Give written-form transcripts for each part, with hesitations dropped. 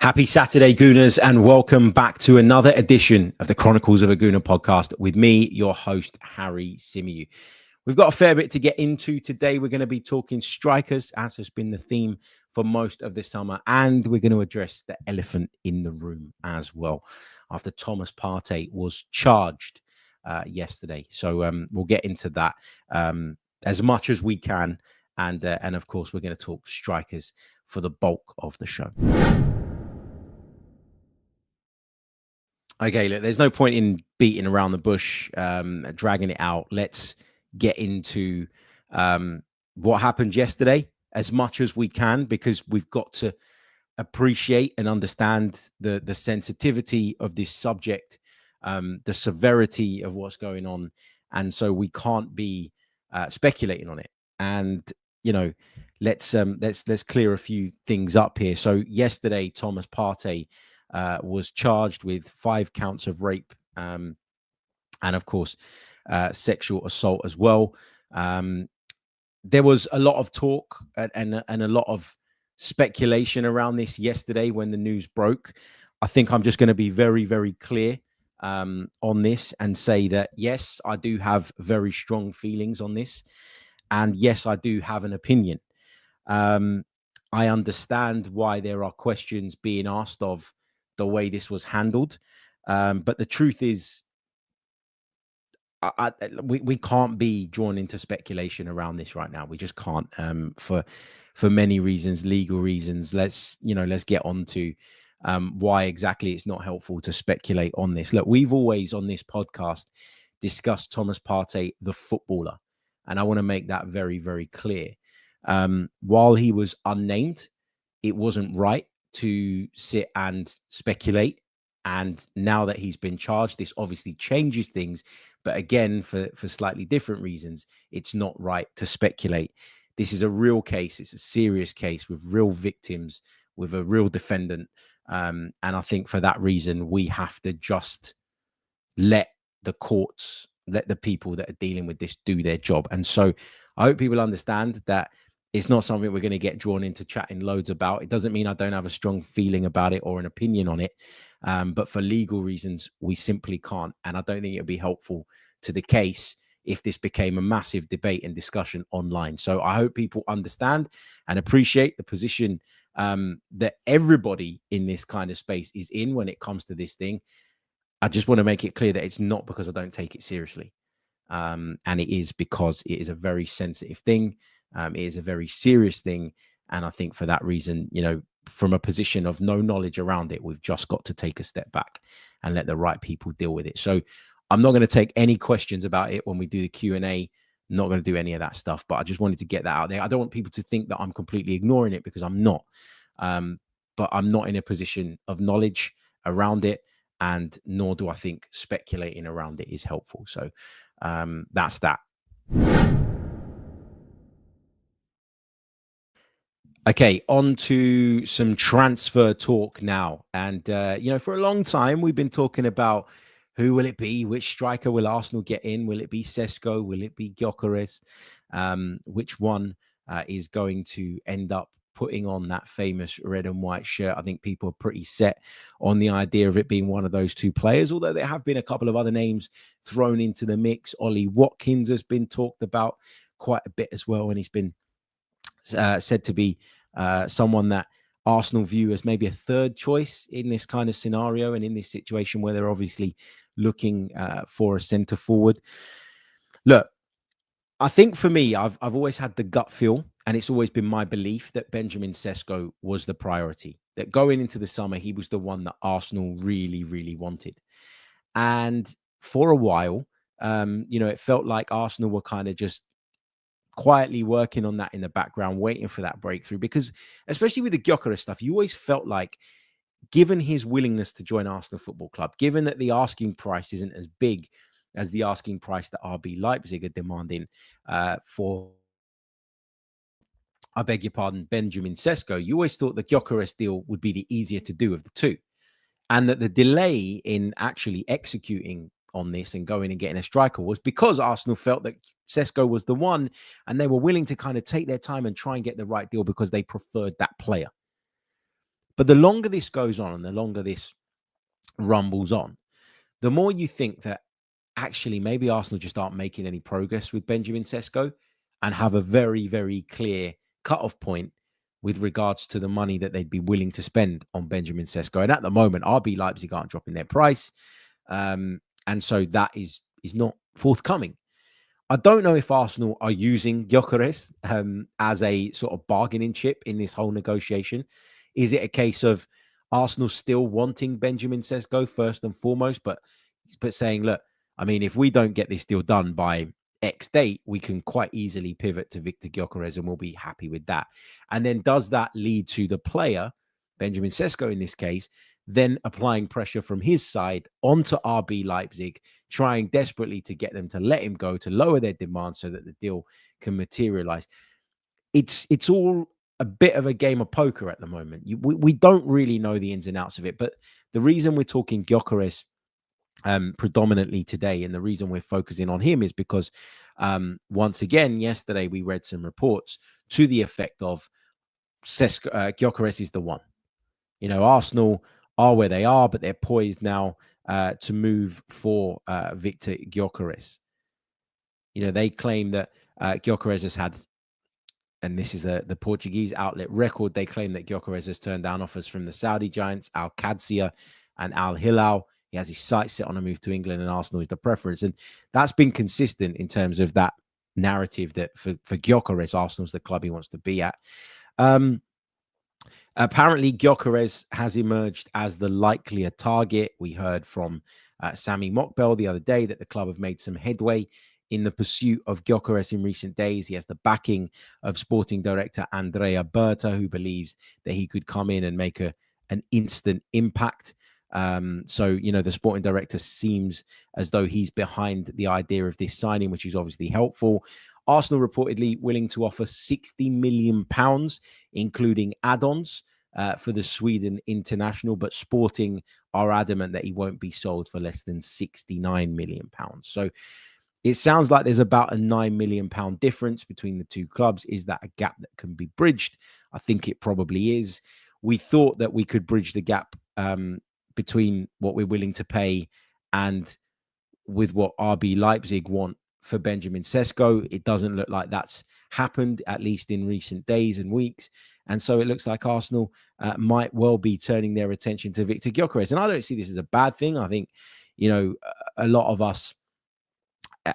Happy Saturday, Gooners, and welcome back to another edition of the Chronicles of a Gooner podcast with me, your host, Harry Symeou. We've got a fair bit to get into today. We're going to be talking strikers, as has been the theme for most of the summer, and we're going to address the elephant in the room as well, after Thomas Partey was charged yesterday. So we'll get into that as much as we can, and of course, we're going to talk strikers for the bulk of the show. Okay, look, there's no point in beating around the bush, dragging it out. Let's get into what happened yesterday as much as we can, because we've got to appreciate and understand the sensitivity of this subject, the severity of what's going on, and so we can't be speculating on it. And let's clear a few things up here. So yesterday, Thomas Partey was charged with 5 counts of rape, and of course, sexual assault as well. There was a lot of talk and a lot of speculation around this yesterday when the news broke. I think I'm just going to be very, very clear on this and say that, yes, I do have very strong feelings on this. And yes, I do have an opinion. I understand why there are questions being asked of the way this was handled. But the truth is, we can't be drawn into speculation around this right now. We just can't, for many reasons, legal reasons. Let's get on to why exactly it's not helpful to speculate on this. Look, we've always on this podcast discussed Thomas Partey, the footballer, and I want to make that very, very clear. While he was unnamed, it wasn't right to sit and speculate. And now that he's been charged, this obviously changes things. But again, for slightly different reasons, it's not right to speculate. This is a real case. It's a serious case with real victims, with a real defendant. And I think for that reason, we have to just let the courts, let the people that are dealing with this do their job. And so I hope people understand that it's not something we're going to get drawn into chatting loads about. It doesn't mean I don't have a strong feeling about it or an opinion on it. But for legal reasons, we simply can't. And I don't think it would be helpful to the case if this became a massive debate and discussion online. So I hope people understand and appreciate the position that everybody in this kind of space is in when it comes to this thing. I just want to make it clear that it's not because I don't take it seriously. And it is because it is a very sensitive thing. It is a very serious thing. And I think for that reason, from a position of no knowledge around it, we've just got to take a step back and let the right people deal with it. So I'm not going to take any questions about it when we do the Q&A. Not going to do any of that stuff, but I just wanted to get that out there. I don't want people to think that I'm completely ignoring it, because I'm not. But I'm not in a position of knowledge around it, and nor do I think speculating around it is helpful. So that's that. Okay, on to some transfer talk now. And, for a long time, we've been talking about who will it be? Which striker will Arsenal get in? Will it be Sesko? Will it be Gyökeres? Which one is going to end up putting on that famous red and white shirt? I think people are pretty set on the idea of it being one of those two players, although there have been a couple of other names thrown into the mix. Ollie Watkins has been talked about quite a bit as well, and he's been said to be someone that Arsenal view as maybe a third choice in this kind of scenario and in this situation where they're obviously looking for a centre forward. Look, I think for me, I've always had the gut feel, and it's always been my belief that Benjamin Sesko was the priority, that going into the summer, he was the one that Arsenal really, really wanted. And for a while, it felt like Arsenal were kind of just quietly working on that in the background, waiting for that breakthrough, because especially with the Gyökeres stuff, you always felt like, given his willingness to join Arsenal Football Club, given that the asking price isn't as big as the asking price that RB Leipzig are demanding for, I beg your pardon, Benjamin Sesko, you always thought the Gyökeres deal would be the easier to do of the two. And that the delay in actually executing on this and going and getting a striker was because Arsenal felt that Sesko was the one, and they were willing to kind of take their time and try and get the right deal because they preferred that player. But the longer this goes on and the longer this rumbles on, the more you think that actually maybe Arsenal just aren't making any progress with Benjamin Sesko and have a very, very clear cut-off point with regards to the money that they'd be willing to spend on Benjamin Sesko. And at the moment, RB Leipzig aren't dropping their price. And so that is not forthcoming. I don't know if Arsenal are using Gyökeres as a sort of bargaining chip in this whole negotiation. Is it a case of Arsenal still wanting Benjamin Sesko first and foremost, but saying, look, I mean, if we don't get this deal done by X date, we can quite easily pivot to Viktor Gyökeres and we'll be happy with that. And then does that lead to the player, Benjamin Sesko in this case, then applying pressure from his side onto RB Leipzig, trying desperately to get them to let him go, to lower their demand so that the deal can materialize? It's all a bit of a game of poker at the moment. We don't really know the ins and outs of it. But the reason we're talking Gyökeres predominantly today, and the reason we're focusing on him, is because once again, yesterday we read some reports to the effect of Gyökeres is the one. You know, Arsenal are where they are, but they're poised now to move for Viktor Gyökeres. You know, they claim that Gyökeres has had, and this is the Portuguese outlet Record, they claim that Gyökeres has turned down offers from the Saudi giants Al Qadsiya and Al Hilal. He has his sights set on a move to England, and Arsenal is the preference. And that's been consistent in terms of that narrative that for Gyökeres, Arsenal's the club he wants to be at. Apparently, Gyökeres has emerged as the likelier target. We heard from Sami Mokbel the other day that the club have made some headway in the pursuit of Gyökeres in recent days. He has the backing of sporting director Andrea Berta, who believes that he could come in and make an instant impact. So, you know, the sporting director seems as though he's behind the idea of this signing, which is obviously helpful. Arsenal reportedly willing to offer £60 million, including add-ons for the Sweden international, but Sporting are adamant that he won't be sold for less than £69 million. So it sounds like there's about a £9 million difference between the two clubs. Is that a gap that can be bridged? I think it probably is. We thought that we could bridge the gap between what we're willing to pay and with what RB Leipzig want for Benjamin Sesko. It doesn't look like that's happened, at least in recent days and weeks. And so it looks like Arsenal might well be turning their attention to Viktor Gyökeres. And I don't see this as a bad thing. I think, you know, a lot of us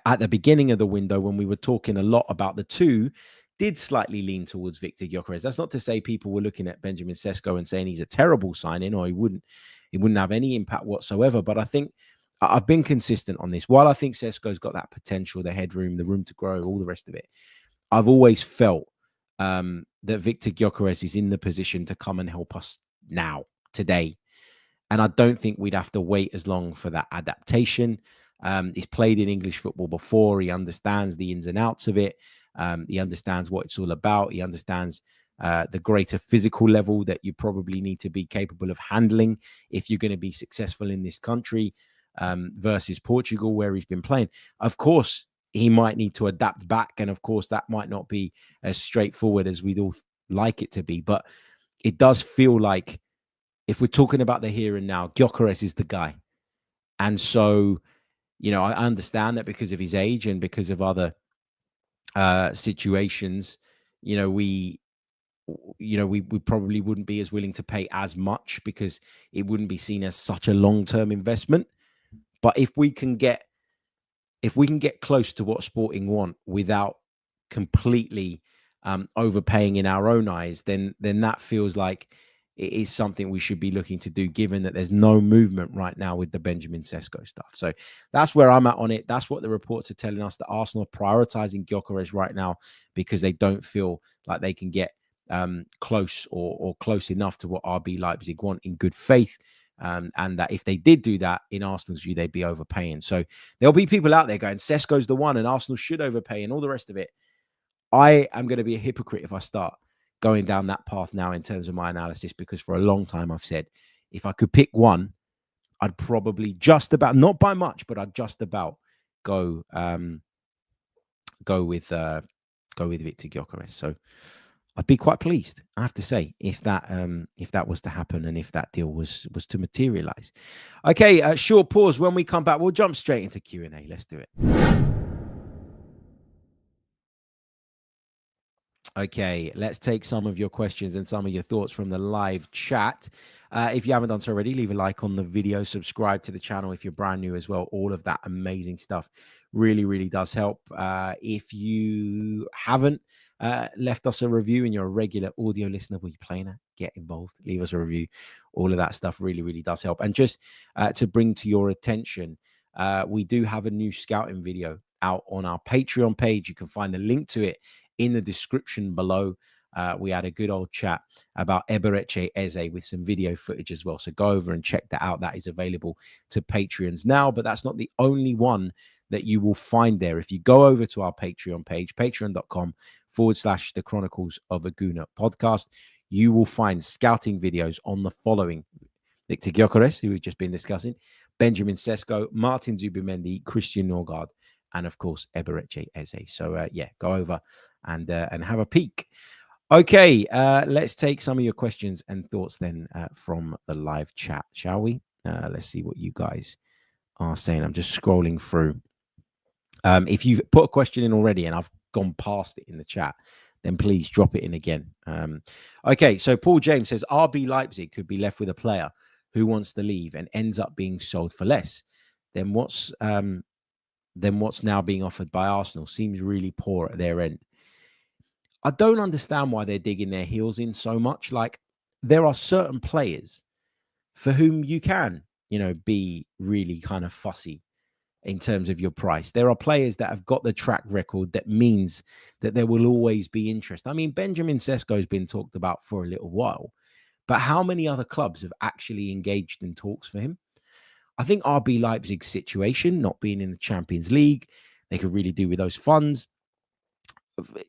at the beginning of the window, when we were talking a lot about the two, did slightly lean towards Viktor Gyökeres. That's not to say people were looking at Benjamin Sesko and saying he's a terrible signing or he wouldn't have any impact whatsoever. But I think I've been consistent on this. While I think Sesko's got that potential, the headroom, the room to grow, all the rest of it, I've always felt that Viktor Gyökeres is in the position to come and help us now, today. And I don't think we'd have to wait as long for that adaptation. He's played in English football before. He understands the ins and outs of it. He understands what it's all about. He understands the greater physical level that you probably need to be capable of handling if you're going to be successful in this country versus Portugal, where he's been playing. Of course, he might need to adapt back. And of course, that might not be as straightforward as we'd all like it to be. But it does feel like, if we're talking about the here and now, Gyökeres is the guy. And so, you know, I understand that because of his age and because of other situations, we probably wouldn't be as willing to pay as much because it wouldn't be seen as such a long-term investment. But if we can get close to what Sporting want without completely overpaying in our own eyes, then that feels like it is something we should be looking to do, given that there's no movement right now with the Benjamin Sesko stuff. So that's where I'm at on it. That's what the reports are telling us, that Arsenal are prioritizing Gyökeres right now because they don't feel like they can get close or close enough to what RB Leipzig want in good faith. And that if they did do that, in Arsenal's view, they'd be overpaying. So there'll be people out there going, Sesko's the one and Arsenal should overpay and all the rest of it. I am going to be a hypocrite if I start going down that path now in terms of my analysis, because for a long time I've said if I could pick one, I'd probably just about, not by much, but I'd just about go with Viktor Gyökeres. So I'd be quite pleased, I have to say, if that was to happen and if that deal was to materialize. Okay, short pause. When we come back, we'll jump straight into Q&A. Let's do it. Okay, let's take some of your questions and some of your thoughts from the live chat. If you haven't done so already, leave a like on the video, subscribe to the channel if you're brand new as well. All of that amazing stuff really, really does help. If you haven't left us a review and you're a regular audio listener, will you play that? Get involved, leave us a review. All of that stuff really, really does help. And just to bring to your attention, we do have a new scouting video out on our Patreon page. You can find a link to it in the description below. We had a good old chat about Eberechi Eze with some video footage as well. So go over and check that out. That is available to Patreons now, but that's not the only one that you will find there. If you go over to our Patreon page, patreon.com/The Chronicles of a Gooner podcast, you will find scouting videos on the following: Viktor Gyökeres, who we've just been discussing, Benjamin Sesko, Martin Zubimendi, Christian Norgard, and of course, Eberechi Eze. So yeah, go over and have a peek. Okay, let's take some of your questions and thoughts then from the live chat, shall we? Let's see what you guys are saying. I'm just scrolling through. If you've put a question in already and I've gone past it in the chat, then please drop it in again. Okay, so Paul James says RB Leipzig could be left with a player who wants to leave and ends up being sold for less. Then what's now being offered by Arsenal seems really poor at their end. I don't understand why they're digging their heels in so much. Like, there are certain players for whom you can, be really kind of fussy in terms of your price. There are players that have got the track record that means that there will always be interest. I mean, Benjamin Sesko has been talked about for a little while, but how many other clubs have actually engaged in talks for him? I think RB Leipzig's situation, not being in the Champions League, they could really do with those funds.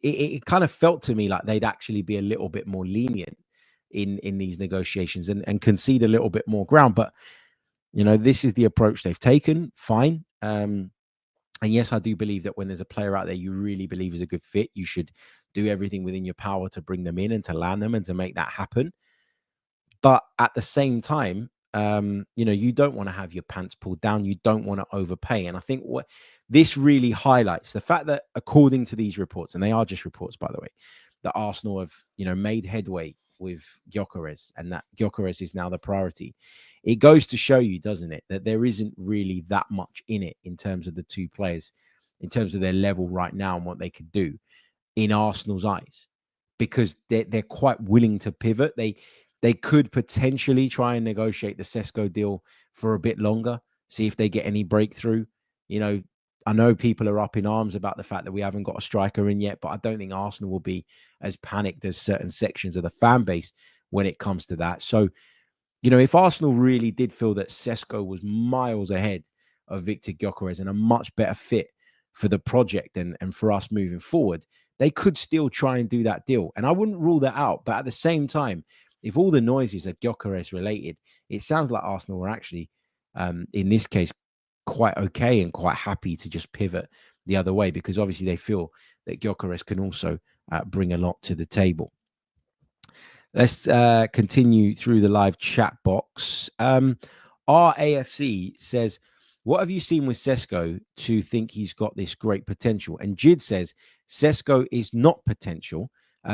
It kind of felt to me like they'd actually be a little bit more lenient in these negotiations and concede a little bit more ground. But, this is the approach they've taken. Fine. And yes, I do believe that when there's a player out there you really believe is a good fit, you should do everything within your power to bring them in and to land them and to make that happen. But at the same time, you don't want to have your pants pulled down. You don't want to overpay. And I think what this really highlights the fact that, according to these reports, and they are just reports, by the way, that Arsenal have, made headway with Gyökeres and that Gyökeres is now the priority. It goes to show you, doesn't it, that there isn't really that much in it in terms of the two players, in terms of their level right now and what they could do in Arsenal's eyes, because they're quite willing to pivot. They could potentially try and negotiate the Sesko deal for a bit longer, see if they get any breakthrough. I know people are up in arms about the fact that we haven't got a striker in yet, but I don't think Arsenal will be as panicked as certain sections of the fan base when it comes to that. So, if Arsenal really did feel that Sesko was miles ahead of Viktor Gyökeres and a much better fit for the project and for us moving forward, they could still try and do that deal. And I wouldn't rule that out. But at the same time, if all the noises are Gyökeres related, it sounds like Arsenal were actually, in this case, quite okay and quite happy to just pivot the other way, because obviously they feel that Gyökeres can also bring a lot to the table. Let's continue through the live chat box. RAFC says, what have you seen with Sesko to think he's got this great potential? And Jid says, Sesko is not potential.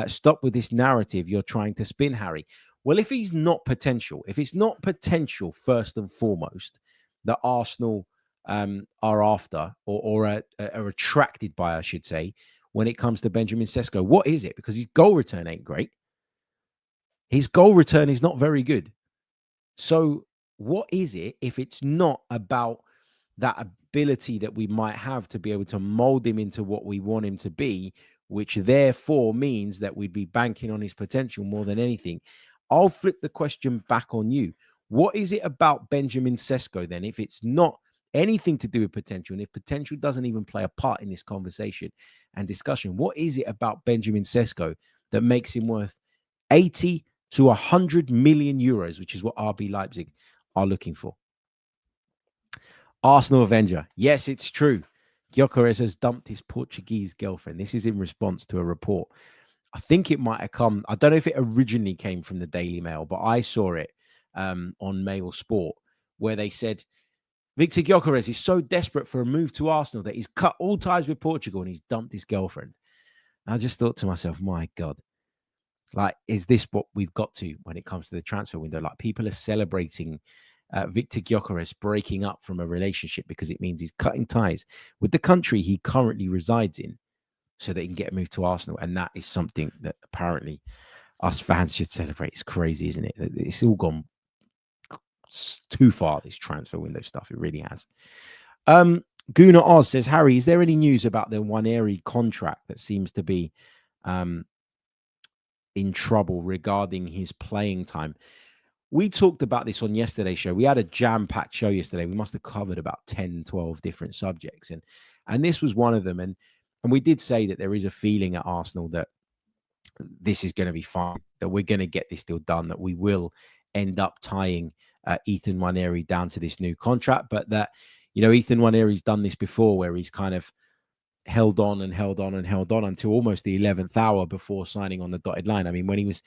Stop with this narrative you're trying to spin, Harry. Well, if he's not potential, if it's not potential first and foremost that Arsenal are after or are attracted by, I should say, when it comes to Benjamin Sesko, what is it? Because his goal return ain't great. His goal return is not very good. So what is it if it's not about that ability that we might have to be able to mold him into what we want him to be, which therefore means that we'd be banking on his potential more than anything? I'll flip the question back on you. What is it about Benjamin Sesko then, if it's not anything to do with potential, and if potential doesn't even play a part in this conversation and discussion, what is it about Benjamin Sesko that makes him worth 80 to 100 million euros, which is what RB Leipzig are looking for? Arsenal Avenger. Yes, it's true. Gyökeres has dumped his Portuguese girlfriend. This is in response to a report I think it might have come. I don't know if it originally came from the Daily Mail, but I saw it on Mail Sport, where they said Viktor Gyökeres is so desperate for a move to Arsenal that he's cut all ties with Portugal and he's dumped his girlfriend. And I just thought to myself, my God, like, is this what we've got to when it comes to the transfer window? Like, people are celebrating Viktor Gyökeres breaking up from a relationship because it means he's cutting ties with the country he currently resides in so that he can get a move to Arsenal. And that is something that apparently us fans should celebrate. It's crazy, isn't it? It's all gone too far, this transfer window stuff. It really has. Guna Oz says, Harry, is there any news about the Nwaneri contract that seems to be in trouble regarding his playing time? We talked about this on yesterday's show. We had a jam-packed show yesterday. We must have covered about 10, 12 different subjects. And this was one of them. And we did say that there is a feeling at Arsenal that this is going to be fine, that we're going to get this deal done, that we will end up tying Ethan Nwaneri down to this new contract. But that, Ethan Nwaneri's done this before, where he's kind of held on and held on and held on until almost the 11th hour before signing on the dotted line. I mean, when he was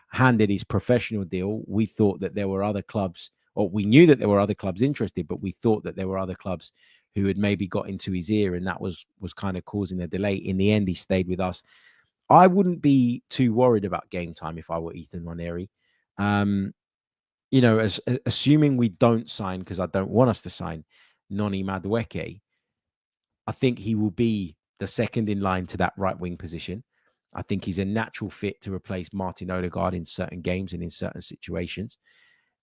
handed his professional deal, we thought that there were other clubs, or we knew that there were other clubs interested, but we thought that there were other clubs who had maybe got into his ear, and that was kind of causing a delay. In the end, he stayed with us. I wouldn't be too worried about game time if I were Ethan Nwaneri. Assuming we don't sign, because I don't want us to sign Noni Madueke, I think he will be the second in line to that right wing position. I think he's a natural fit to replace Martin Odegaard in certain games and in certain situations.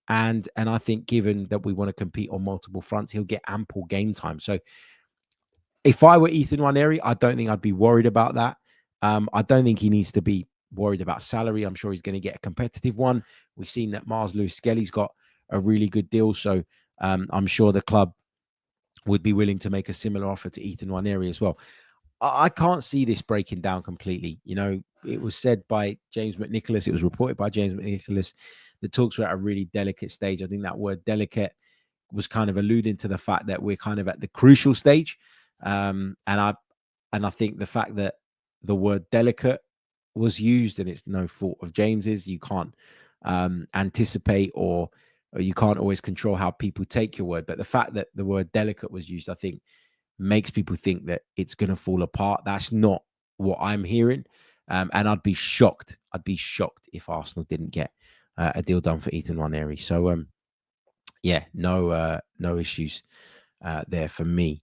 And I think, given that we want to compete on multiple fronts, he'll get ample game time. So if I were Ethan Nwaneri, I don't think I'd be worried about that. I don't think he needs to be worried about salary. I'm sure he's going to get a competitive one. We've seen that Mars Lewis Skelly's got a really good deal. So I'm sure the club would be willing to make a similar offer to Ethan Nwaneri as well. I can't see this breaking down completely. It was said by James McNicholas, it was reported by James McNicholas, that talks were at a really delicate stage. I think that word delicate was kind of alluding to the fact that we're kind of at the crucial stage. And I think the fact that the word delicate was used, and it's no fault of James's, you can't anticipate or you can't always control how people take your word. But the fact that the word delicate was used, I think, makes people think that it's going to fall apart. That's not what I'm hearing. And I'd be shocked. I'd be shocked if Arsenal didn't get a deal done for Ethan Nwaneri. So, no issues there for me.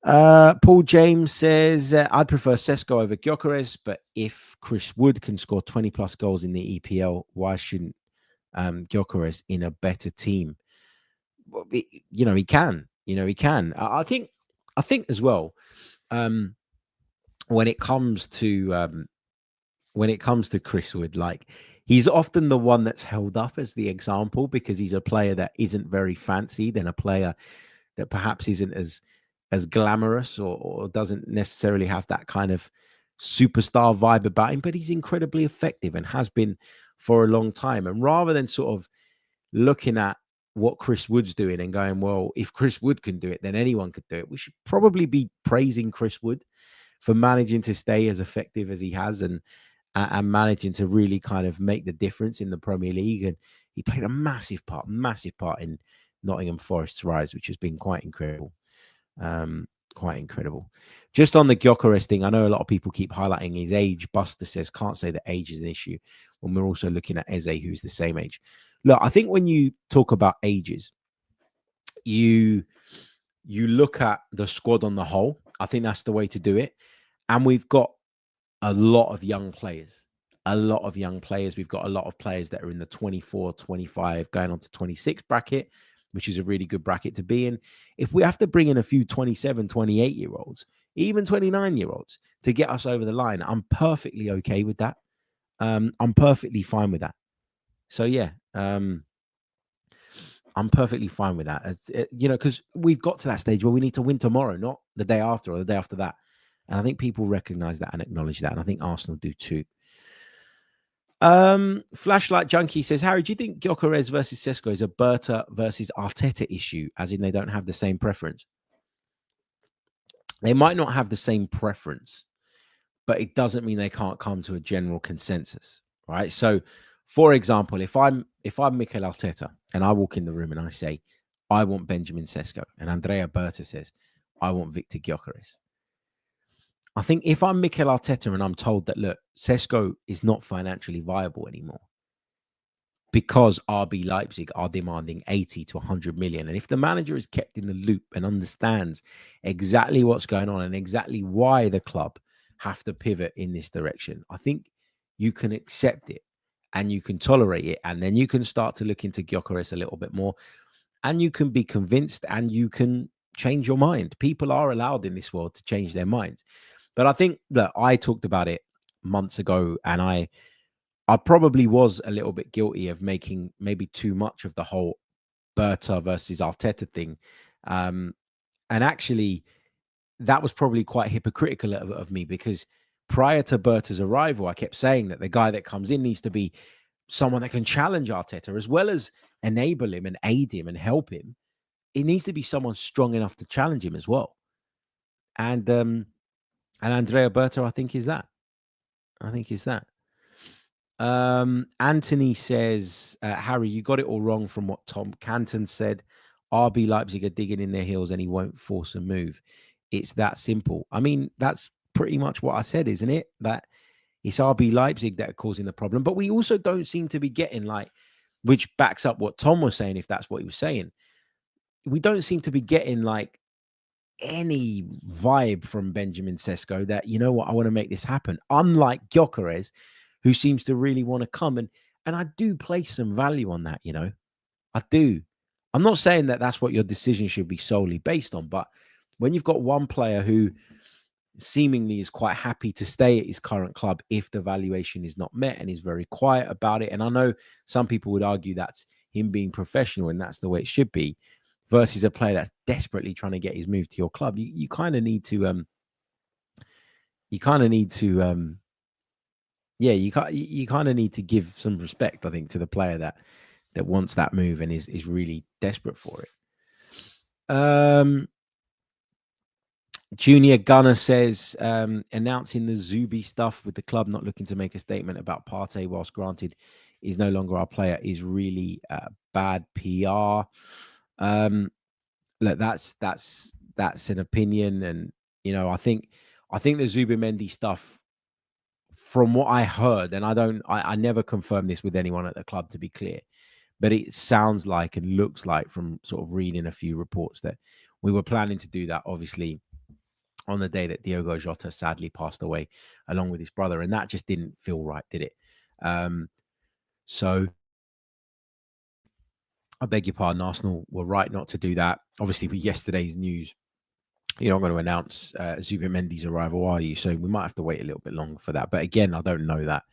Paul James says, I'd prefer Sesko over Gyökeres, but if Chris Wood can score 20 plus goals in the EPL, why shouldn't Gyökeres in a better team? Well, he can. He can. I think as well, when it comes to Chris Wood, like, he's often the one that's held up as the example because he's a player that isn't very fancied and a player that perhaps isn't as glamorous or doesn't necessarily have that kind of superstar vibe about him, but he's incredibly effective and has been for a long time. And rather than sort of looking at what Chris Wood's doing and going, well, if Chris Wood can do it, then anyone could do it, we should probably be praising Chris Wood for managing to stay as effective as he has and managing to really kind of make the difference in the Premier League. And he played a massive part in Nottingham Forest's rise, which has been quite incredible. Just on the Gyökeres thing, I know a lot of people keep highlighting his age. Buster says, can't say that age is an issue when we're also looking at Eze, who's the same age. Look, I think when you talk about ages, you look at the squad on the whole. I think that's the way to do it. And we've got a lot of young players. We've got a lot of players that are in the 24, 25, going on to 26 bracket, which is a really good bracket to be in. If we have to bring in a few 27, 28-year-olds, even 29-year-olds to get us over the line, I'm perfectly okay with that. I'm perfectly fine with that. So, yeah, I'm perfectly fine with that. Because we've got to that stage where we need to win tomorrow, not the day after or the day after that. And I think people recognize that and acknowledge that. And I think Arsenal do too. Flashlight Junkie says, Harry, do you think Gyökeres versus Sesko is a Berta versus Arteta issue, as in they don't have the same preference? They might not have the same preference, but it doesn't mean they can't come to a general consensus, right? So, for example, if I'm Mikel Arteta and I walk in the room and I say, I want Benjamin Sesko, and Andrea Berta says, I want Viktor Gyökeres. I think if I'm Mikel Arteta and I'm told that, look, Sesko is not financially viable anymore because RB Leipzig are demanding 80 to 100 million. And if the manager is kept in the loop and understands exactly what's going on and exactly why the club have to pivot in this direction, I think you can accept it and you can tolerate it. And then you can start to look into Gyökeres a little bit more and you can be convinced and you can change your mind. People are allowed in this world to change their minds. But I think that I talked about it months ago and I probably was a little bit guilty of making maybe too much of the whole Berta versus Arteta thing. And actually, that was probably quite hypocritical of me because prior to Berta's arrival, I kept saying that the guy that comes in needs to be someone that can challenge Arteta as well as enable him and aid him and help him. It needs to be someone strong enough to challenge him as well. And Andrea Berta, I think, is that. Anthony says, Harry, you got it all wrong from what Tom Canton said. RB Leipzig are digging in their heels and he won't force a move. It's that simple. I mean, that's pretty much what I said, isn't it? That it's RB Leipzig that are causing the problem. But we also don't seem to be getting which backs up what Tom was saying, if that's what he was saying. We don't seem to be getting any vibe from Benjamin Sesko that, you know what, I want to make this happen. Unlike Gyökeres, who seems to really want to come. And I do place some value on that, I do. I'm not saying that that's what your decision should be solely based on, but when you've got one player who seemingly is quite happy to stay at his current club if the valuation is not met and is very quiet about it. And I know some people would argue that's him being professional and that's the way it should be, versus a player that's desperately trying to get his move to your club. You kind of need to, you kind of need to give some respect, I think, to the player that wants that move and is really desperate for it. Junior Gunner says, announcing the Zubi stuff with the club not looking to make a statement about Partey, whilst granted is no longer our player, is really bad PR. Look, that's an opinion, and I think the Zubimendi stuff, from what I heard, and I never confirmed this with anyone at the club, to be clear, but it sounds like and looks like from sort of reading a few reports that we were planning to do that, obviously, on the day that Diogo Jota sadly passed away along with his brother. And that just didn't feel right, did it? So I beg your pardon, Arsenal were right not to do that. Obviously, with yesterday's news, you're not going to announce Zubimendi's arrival, are you? So we might have to wait a little bit longer for that. But again, I don't know that.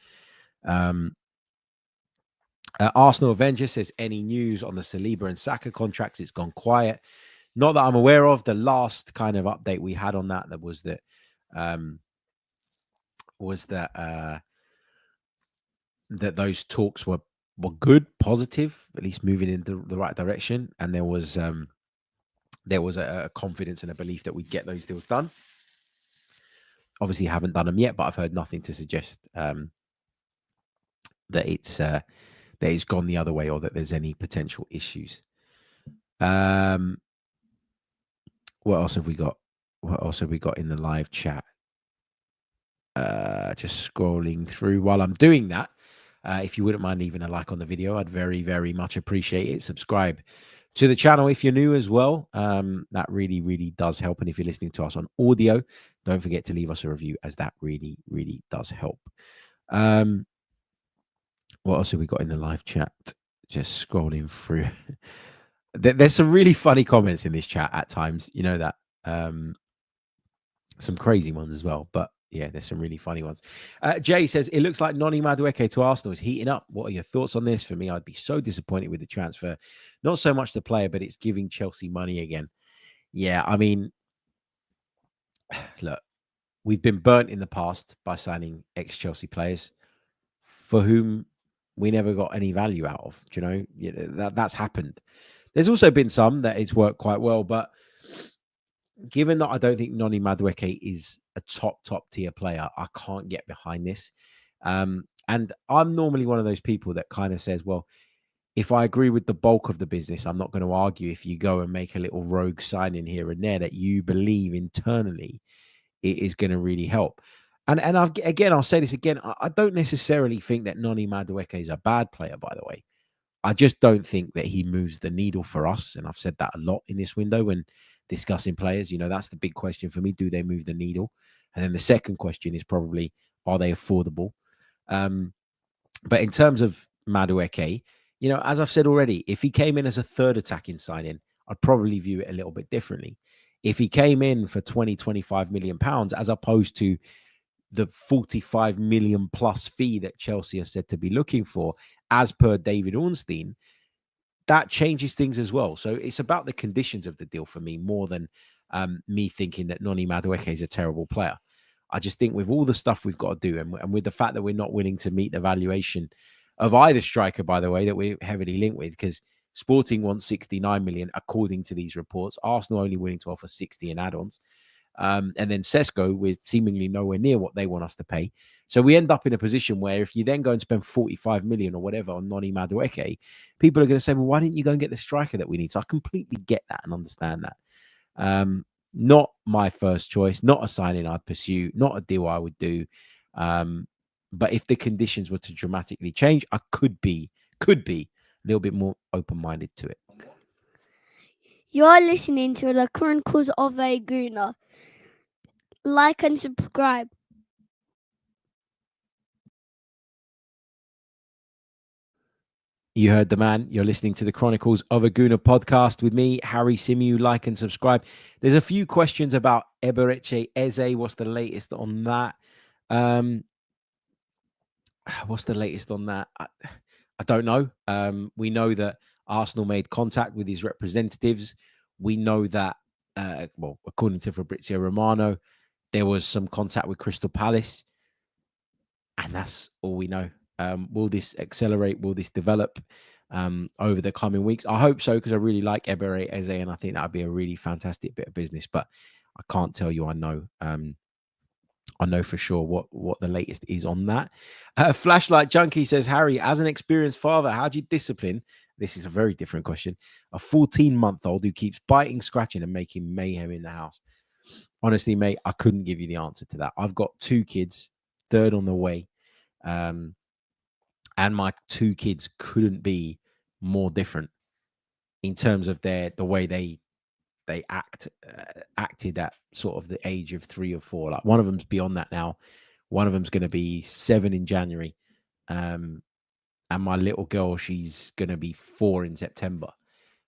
Arsenal Avenger says, any news on the Saliba and Saka contracts? It's gone quiet. Not that I'm aware of. The last kind of update we had on that was that that those talks were good, positive, at least moving in the right direction, and there was a confidence and a belief that we'd get those deals done. Obviously, haven't done them yet, but I've heard nothing to suggest that it's gone the other way or that there's any potential issues. What else have we got? What else have we got in the live chat? Just scrolling through. While I'm doing that, if you wouldn't mind leaving a like on the video, I'd very, very much appreciate it. Subscribe to the channel if you're new as well. That really, really does help. And if you're listening to us on audio, don't forget to leave us a review, as that really, really does help. What else have we got in the live chat? Just scrolling through. There's some really funny comments in this chat at times. You know that. Some crazy ones as well. But yeah, there's some really funny ones. Jay says, it looks like Noni Madueke to Arsenal is heating up. What are your thoughts on this? For me, I'd be so disappointed with the transfer. Not so much the player, but it's giving Chelsea money again. Yeah, I mean, look, we've been burnt in the past by signing ex-Chelsea players for whom we never got any value out of. Do you know, that's happened. There's also been some that it's worked quite well, but given that I don't think Noni Madueke is a top tier player, I can't get behind this. And I'm normally one of those people that kind of says, well, if I agree with the bulk of the business, I'm not going to argue if you go and make a little rogue signing here and there that you believe internally it is going to really help. And I'll say this again. I don't necessarily think that Noni Madueke is a bad player, by the way. I just don't think that he moves the needle for us. And I've said that a lot in this window when discussing players. That's the big question for me. Do they move the needle? And then the second question is probably, are they affordable? But in terms of Madueke, as I've said already, if he came in as a third attacking signing, I'd probably view it a little bit differently. If he came in for 20, 25 million pounds, as opposed to the 45 million plus fee that Chelsea are said to be looking for, as per David Ornstein, that changes things as well. So it's about the conditions of the deal for me more than me thinking that Noni Madueke is a terrible player. I just think with all the stuff we've got to do and with the fact that we're not willing to meet the valuation of either striker, by the way, that we're heavily linked with, because Sporting wants 69 million, according to these reports. Arsenal only willing to offer 60 in add-ons. And then Sesko, we're seemingly nowhere near what they want us to pay. So we end up in a position where if you then go and spend 45 million or whatever on Noni Madueke, people are going to say, well, why didn't you go and get the striker that we need? So I completely get that and understand that. Not my first choice, not a signing I'd pursue, not a deal I would do. But if the conditions were to dramatically change, I could be a little bit more open-minded to it. You're listening to the Chronicles of a Gooner. Like and subscribe. You heard the man. You're listening to the Chronicles of a Gooner podcast with me, Harry Symeou. Like and subscribe. There's a few questions about Eberechi Eze. What's the latest on that? What's the latest on that? I don't know. We know that Arsenal made contact with his representatives. We know that, according to Fabrizio Romano, there was some contact with Crystal Palace. And that's all we know. Will this accelerate? Will this develop over the coming weeks? I hope so, because I really like Ebere Eze, and I think that would be a really fantastic bit of business. But I can't tell you I know. I know for sure what the latest is on that. Flashlight Junkie says, Harry, as an experienced father, how do you discipline? This is a very different question. A 14-month-old who keeps biting, scratching, and making mayhem in the house. Honestly, mate, I couldn't give you the answer to that. I've got 2 kids, third on the way. And my 2 kids couldn't be more different in terms of the way they acted at sort of the age of 3 or 4. Like, one of them's beyond that now. One of them's going to be 7 in January. And my little girl, she's going to be 4 in September.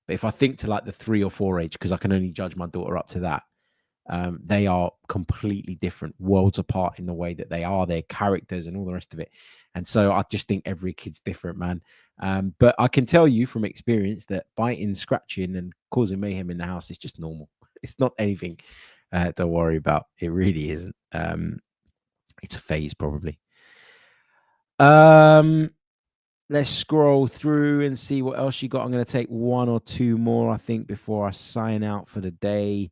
But if I think to like the 3 or 4 age, because I can only judge my daughter up to that, they are completely different, worlds apart in the way that they are, their characters and all the rest of it. And so I just think every kid's different, man. But I can tell you from experience that biting, scratching, and causing mayhem in the house is just normal. It's not anything to worry about. It really isn't. It's a phase, probably. Let's scroll through and see what else you got. I'm going to take 1 or 2 more, I think, before I sign out for the day.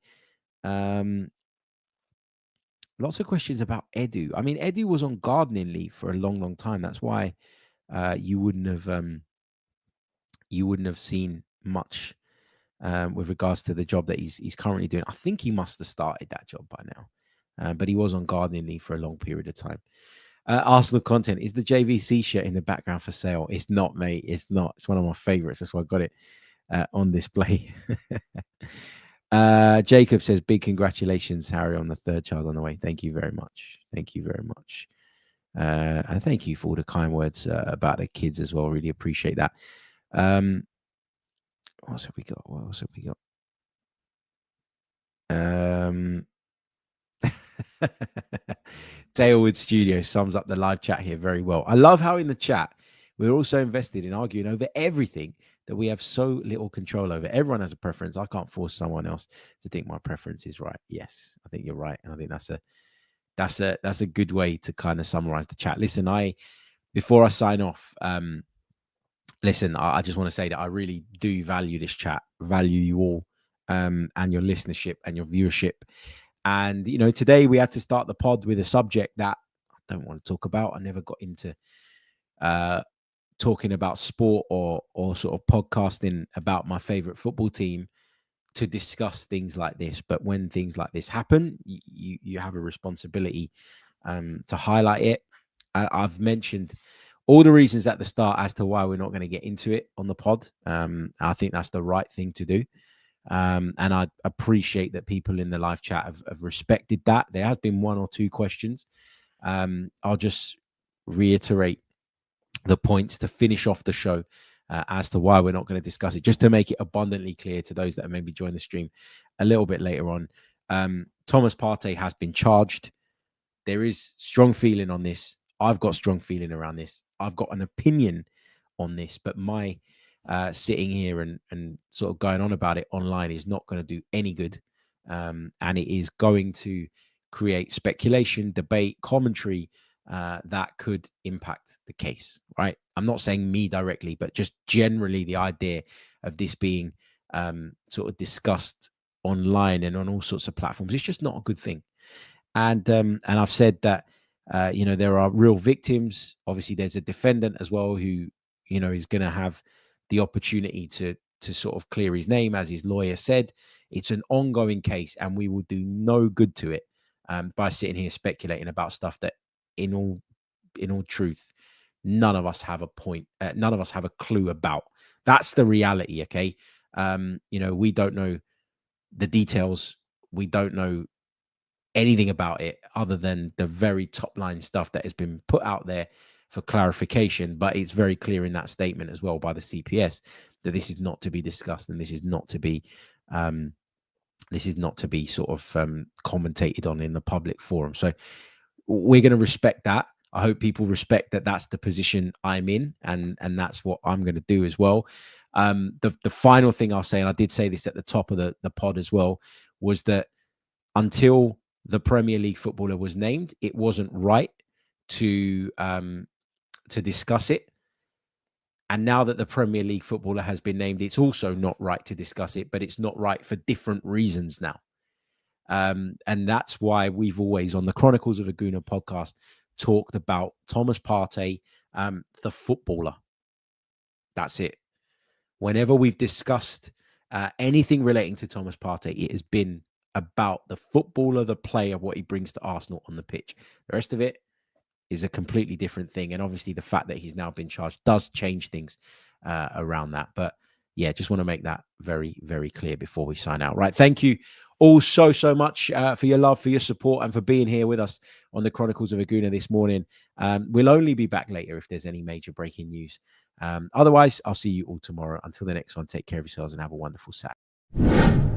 Lots of questions about Edu. I mean, Edu was on gardening leave for a long time. That's why you wouldn't have seen much with regards to the job that he's currently doing. I think he must have started that job by now, but he was on gardening leave for a long period of time. Arsenal content. Is the JVC shirt in the background for sale? It's not, mate. It's not. It's one of my favorites. That's why I got it on display. Jacob says, big congratulations, Harry, on the 3rd child on the way. Thank you very much. Thank you very much. And thank you for all the kind words about the kids as well. Really appreciate that. What else have we got? Tailwood Studio sums up the live chat here very well. I love how in the chat we're also invested in arguing over everything that we have so little control over. Everyone has a preference. I can't force someone else to think my preference is right. Yes, I think you're right, and I think that's a good way to kind of summarize the chat. Listen, before I sign off, I just want to say that I really do value this chat, value you all and your listenership and your viewership. And, you know, today we had to start the pod with a subject that I don't want to talk about. I never got into talking about sport or sort of podcasting about my favorite football team to discuss things like this. But when things like this happen, you have a responsibility to highlight it. I've mentioned all the reasons at the start as to why we're not going to get into it on the pod. I think that's the right thing to do. And I appreciate that people in the live chat have respected that. There has been one or two questions. I'll just reiterate the points to finish off the show as to why we're not going to discuss it, just to make it abundantly clear to those that have maybe joined the stream a little bit later on. Thomas Partey has been charged. There is strong feeling on this. I've got strong feeling around this. I've got an opinion on this, but my sitting here and sort of going on about it online is not going to do any good. And it is going to create speculation, debate, commentary that could impact the case, right? I'm not saying me directly, but just generally the idea of this being sort of discussed online and on all sorts of platforms, it's just not a good thing. And I've said that, you know, there are real victims. Obviously, there's a defendant as well who, you know, is going to have the opportunity to sort of clear his name, as his lawyer said. It's an ongoing case, and we will do no good to it by sitting here speculating about stuff that, in all truth, none of us have a point. None of us have a clue about. That's the reality. Okay, you know, we don't know the details. We don't know anything about it other than the very top line stuff that has been put out there for clarification. But it's very clear in that statement as well by the CPS that this is not to be discussed, and this is not to be sort of commentated on in the public forum. So we're going to respect that. I hope people respect that that's the position I'm in, and that's what I'm going to do as well. The final thing I'll say, and I did say this at the top of the pod as well, was that until the Premier League footballer was named, it wasn't right to discuss it. And now that the Premier League footballer has been named, it's also not right to discuss it, but it's not right for different reasons now. And that's why we've always, on the Chronicles of a Gooner podcast, talked about Thomas Partey, the footballer. That's it. Whenever we've discussed anything relating to Thomas Partey, it has been about the footballer, the player, what he brings to Arsenal on the pitch. The rest of it is a completely different thing. And obviously the fact that he's now been charged does change things around that. But yeah, just want to make that very, very clear before we sign out. Right. Thank you all so much for your love, for your support, and for being here with us on the Chronicles of a Gooner this morning. We'll only be back later if there's any major breaking news. Otherwise, I'll see you all tomorrow. Until the next one, take care of yourselves and have a wonderful Saturday.